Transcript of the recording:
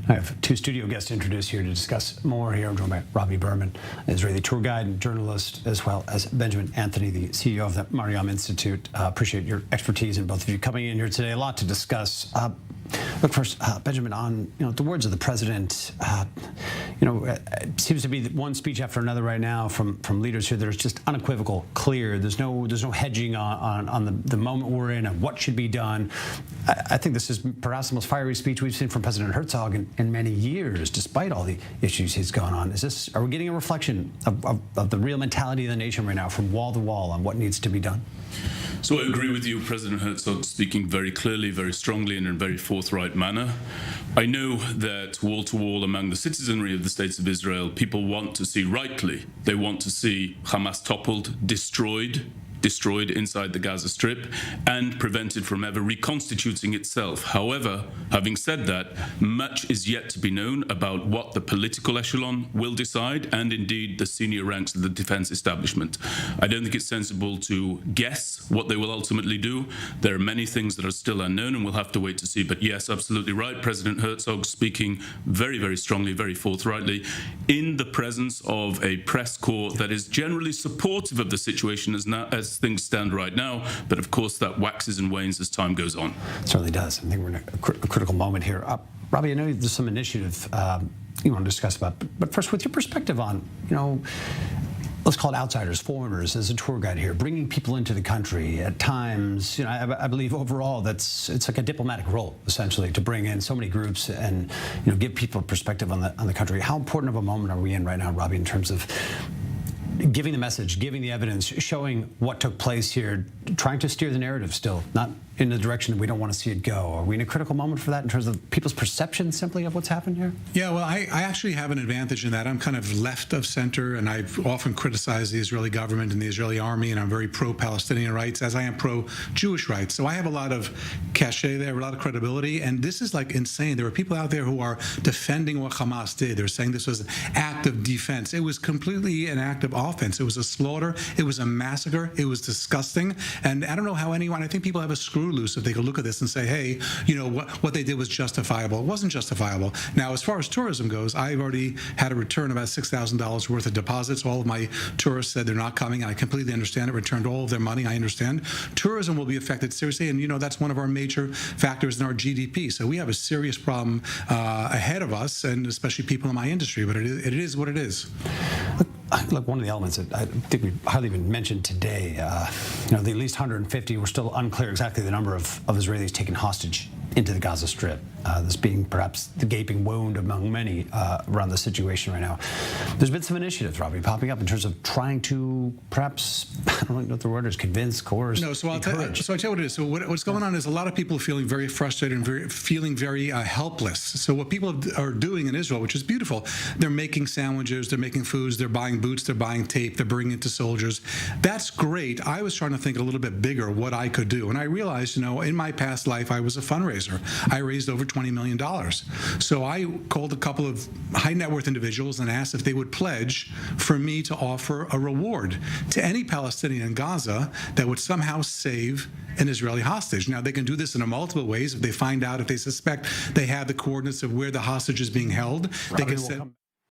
I have two studio guests to introduce here to discuss more here. I'm joined by Robby Berman, Israeli tour guide and journalist, as well as Benjamin Anthony, the CEO of the Mariam Institute. Appreciate your expertise and both of you coming in here today. A lot to discuss. But first, Benjamin, on the words of the president, it seems to be one speech after another right now from leaders here that is just unequivocal, clear. There's no hedging on the moment we're in and what should be done. I think this is perhaps the most fiery speech we've seen from President Herzog in many years, despite all the issues he's gone on. Are we getting a reflection of the real mentality of the nation right now, from wall to wall, on what needs to be done? So I agree with you, President Herzog speaking very clearly, very strongly, and in a very forthright manner. I know that wall to wall among the citizenry of the States of Israel, people want to see, rightly, they want to see Hamas toppled, destroyed inside the Gaza Strip, and prevented from ever reconstituting itself. However, having said that, much is yet to be known about what the political echelon will decide, and indeed the senior ranks of the defense establishment. I don't think it's sensible to guess what they will ultimately do. There are many things that are still unknown, and we'll have to wait to see. But yes, absolutely right. President Herzog speaking very, very strongly, very forthrightly, in the presence of a press corps that is generally supportive of the situation as things stand right now, but of course that waxes and wanes as time goes on. It certainly does. I think we're in a critical moment here. Robby, I know there's some initiative you want to discuss about, but first, with your perspective on, let's call it outsiders, foreigners, as a tour guide here, bringing people into the country at times, I believe overall it's like a diplomatic role, essentially, to bring in so many groups and, give people perspective on the country. How important of a moment are we in right now, Robby, in terms of giving the message, giving the evidence, showing what took place here, trying to steer the narrative still, not in the direction that we don't want to see it go? Are we in a critical moment for that in terms of people's perception simply of what's happened here? Yeah, well, I actually have an advantage in that I'm kind of left of center, and I've often criticized the Israeli government and the Israeli army, and I'm very pro-Palestinian rights, as I am pro-Jewish rights. So I have a lot of cachet there, a lot of credibility, and this is like insane. There are people out there who are defending what Hamas did. They're saying this was an act of defense. It was completely an act of offense. It was a slaughter. It was a massacre. It was disgusting. And I don't know how anyone, I think people have a screw loose if they could look at this and say, hey, what they did was justifiable. It wasn't justifiable. Now, as far as tourism goes, I've already had to return about $6,000 worth of deposits. All of my tourists said they're not coming, and I completely understand it. Returned all of their money. I understand. Tourism will be affected seriously, and that's one of our major factors in our GDP. So we have a serious problem ahead of us, and especially people in my industry, but it is what it is. Look, one of the elements that I think we hardly even mentioned today, the at least 150, we're still unclear exactly the number of Israelis taken hostage into the Gaza Strip, this being perhaps the gaping wound among many around the situation right now. There's been some initiatives, Robby, popping up in terms of trying to perhaps, I don't know what the word is, convince, coerce, No, so I'll tell you what it is. So what's going on is a lot of people feeling very frustrated and feeling very helpless. So what people are doing in Israel, which is beautiful, they're making sandwiches, they're making foods, they're buying boots, they're buying tape, they're bringing it to soldiers. That's great. I was trying to think a little bit bigger what I could do. And I realized, in my past life, I was a fundraiser. I raised over $20 million. So I called a couple of high net worth individuals and asked if they would pledge for me to offer a reward to any Palestinian in Gaza that would somehow save an Israeli hostage. Now, they can do this in multiple ways. If they find out, if they suspect they have the coordinates of where the hostage is being held, they can send...